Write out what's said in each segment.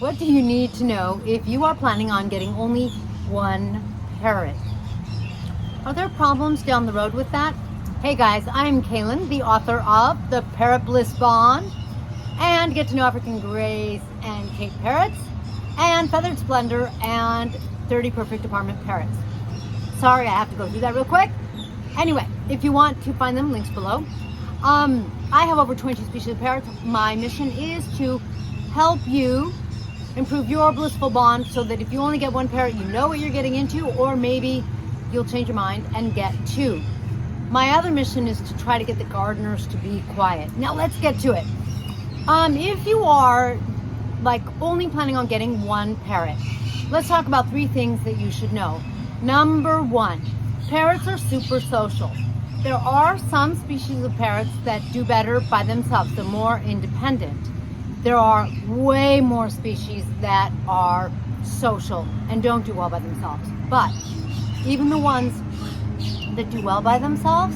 What do you need to know if you are planning on getting only one parrot? Are there problems down the road with that? Hey guys, I'm Kaylin, the author of the Parrot Bliss Bond and Get to Know African Greys and Cape Parrots and Feathered Splendor and 30 Perfect Apartment Parrots. Sorry, I have to go through that real quick. Anyway, if you want to find them, links below. I have over 20 species of parrots. My mission is to help you improve your blissful bond so that if you only get one parrot, you know what you're getting into, or maybe you'll change your mind and get two. My other mission is to try to get the gardeners to be quiet. Now let's get to it. If you are only planning on getting one parrot, let's talk about 3 things that you should know. Number 1, parrots are super social. There are some species of parrots that do better by themselves. They're more independent. There are way more species that are social and don't do well by themselves. But even the ones that do well by themselves,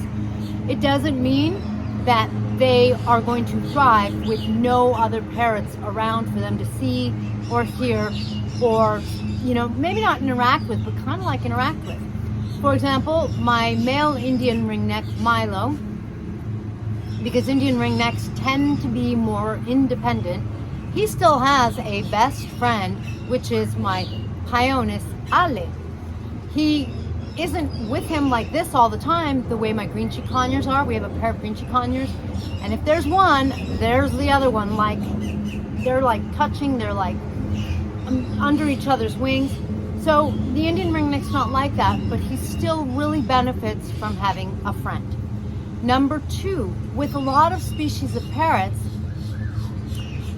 it doesn't mean that they are going to thrive with no other parrots around for them to see or hear or, maybe not interact with, but kind of like interact with. For example, my male Indian ringneck Milo, because Indian ringnecks tend to be more independent, he still has a best friend, which is my Pionis Ale. He isn't with him like this all the time, the way my green cheek conures are. We have a pair of green cheek conures, and if there's one, there's the other one. They're touching, they're under each other's wings. So the Indian ringneck's not like that, but he still really benefits from having a friend. Number 2, with a lot of species of parrots,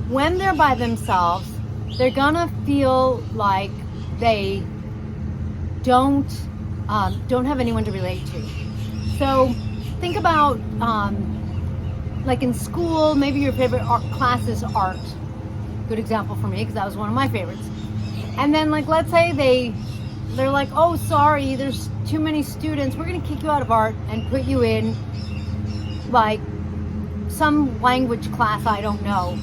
when they're by themselves, they're gonna feel like they don't have anyone to relate to. So think about in school, maybe your favorite art class is art. Good example for me, because that was one of my favorites. And then let's say they're like, oh, sorry, there's too many students. We're gonna kick you out of art and put you in some language class, I don't know.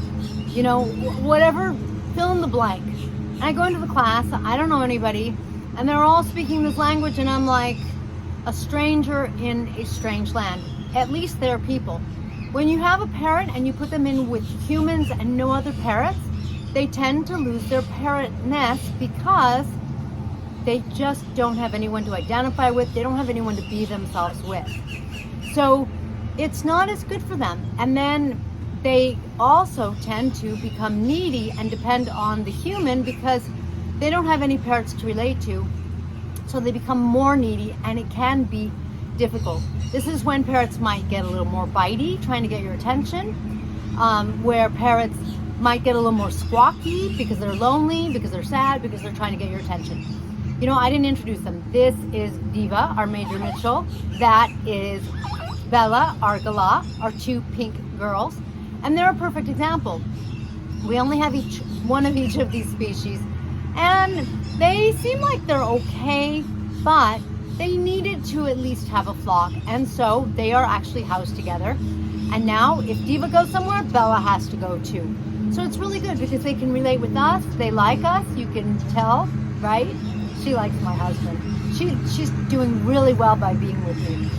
Whatever, fill in the blank. And I go into the class, I don't know anybody, and they're all speaking this language, and I'm like a stranger in a strange land. At least they're people. When you have a parrot and you put them in with humans and no other parrots, they tend to lose their parrotness because they just don't have anyone to identify with. They don't have anyone to be themselves with. So it's not as good for them. And then they also tend to become needy and depend on the human because they don't have any parrots to relate to. So they become more needy, and it can be difficult. This is when parrots might get a little more bitey, trying to get your attention, where parrots might get a little more squawky because they're lonely, because they're sad, because they're trying to get your attention. I didn't introduce them. This is Diva, our Major Mitchell. That is Bella, our Gala, our 2 pink girls. And they're a perfect example. We only have one of each of these species. And they seem like they're okay, but they needed to at least have a flock. And so they are actually housed together. And now if Diva goes somewhere, Bella has to go too. So it's really good because they can relate with us. They like us. You can tell, right? She likes my husband. She's doing really well by being with me.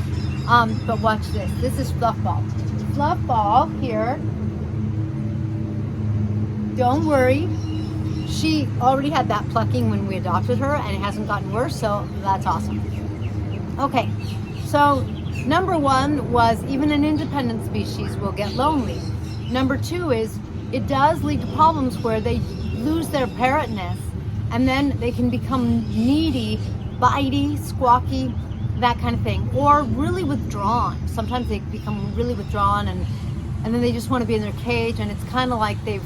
But watch this. This is Fluffball. Fluffball here. Don't worry. She already had that plucking when we adopted her, and it hasn't gotten worse, so that's awesome. Okay, so number 1 was even an independent species will get lonely. Number 2 is it does lead to problems where they lose their parrotness, and then they can become needy, bitey, squawky, that kind of thing, or really withdrawn. Sometimes they become really withdrawn, and then they just want to be in their cage, and it's kind of like they've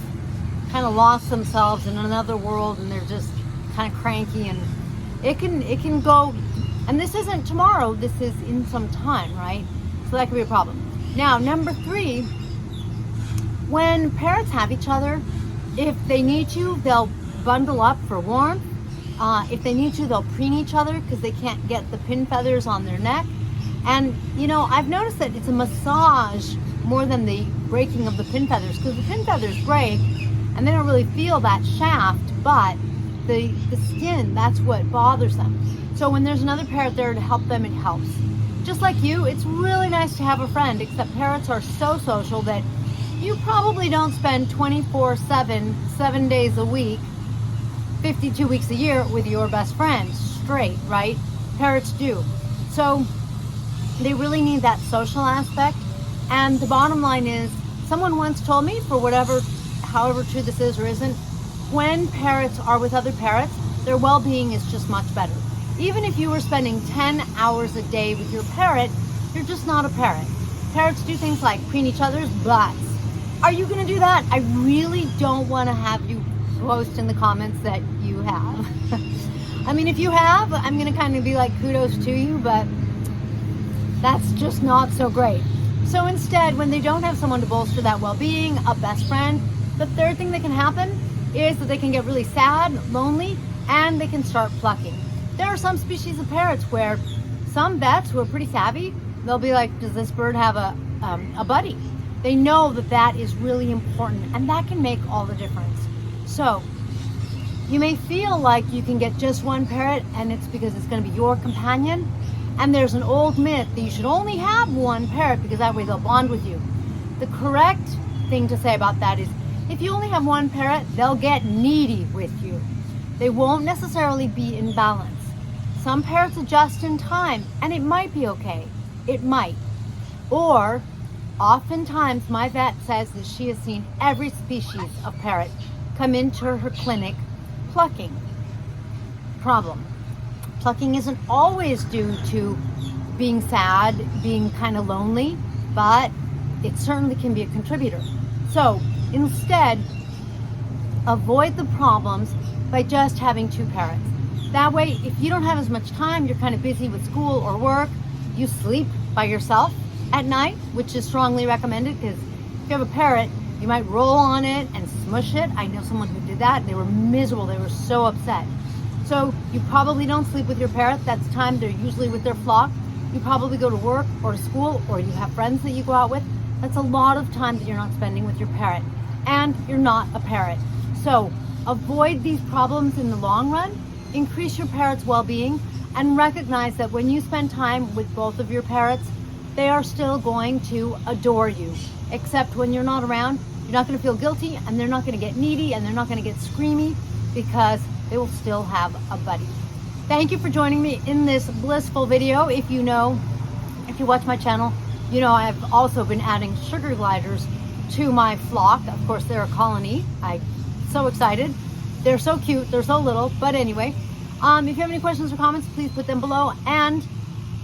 kind of lost themselves in another world, and they're just kind of cranky, and it can go. And this isn't tomorrow, this is in some time, right? So that could be a problem. Now, number 3, when parrots have each other, if they need to, they'll bundle up for warmth. If they need to, they'll preen each other because they can't get the pin feathers on their neck. And I've noticed that it's a massage more than the breaking of the pin feathers, because the pin feathers break and they don't really feel that shaft, but the skin, that's what bothers them. So when there's another parrot there to help them, it helps. Just like you, it's really nice to have a friend, except parrots are so social that you probably don't spend 24/7, 7 days a week, 52 weeks a year with your best friend straight, right? Parrots do. So they really need that social aspect. And the bottom line is, someone once told me, for whatever, however true this is or isn't, when parrots are with other parrots, their well-being is just much better. Even if you were spending 10 hours a day with your parrot, you're just not a parrot. Parrots do things like preen each other's butts. Are you gonna do that? I really don't wanna have you post in the comments that you have. I mean, if you have, I'm gonna kind of be like, kudos to you, but that's just not so great. So instead, when they don't have someone to bolster that well-being, a best friend, the third thing that can happen is that they can get really sad, lonely, and they can start plucking. There are some species of parrots where some vets who are pretty savvy, they'll be like, does this bird have a buddy? They know that that is really important, and that can make all the difference. So you may feel like you can get just one parrot and it's because it's going to be your companion. And there's an old myth that you should only have one parrot because that way they'll bond with you. The correct thing to say about that is, if you only have one parrot, they'll get needy with you. They won't necessarily be in balance. Some parrots adjust in time, and it might be okay. It might. Or, oftentimes my vet says that she has seen every species of parrot come into her clinic plucking. Problem. Plucking isn't always due to being sad, being kind of lonely, but it certainly can be a contributor. So instead, avoid the problems by just having two parrots. That way, if you don't have as much time, you're kind of busy with school or work, you sleep by yourself at night, which is strongly recommended, because if you have a parrot, you might roll on it and smush it. I know someone who did that. They were miserable. They were so upset. So you probably don't sleep with your parrot. That's time they're usually with their flock. You probably go to work or to school, or you have friends that you go out with. That's a lot of time that you're not spending with your parrot. And you're not a parrot. So avoid these problems in the long run. Increase your parrot's well-being, and recognize that when you spend time with both of your parrots, they are still going to adore you. Except when you're not around, you're not going to feel guilty, and they're not going to get needy, and they're not going to get screamy, because they will still have a buddy. Thank you for joining me in this blissful video. If you watch my channel, you know I've also been adding sugar gliders to my flock. Of course, they're a colony. I'm so excited. They're so cute. They're so little. But anyway, if you have any questions or comments, please put them below. And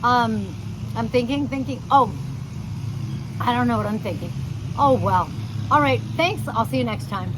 I'm thinking, oh, I don't know what I'm thinking. Oh, well. All right. Thanks. I'll see you next time.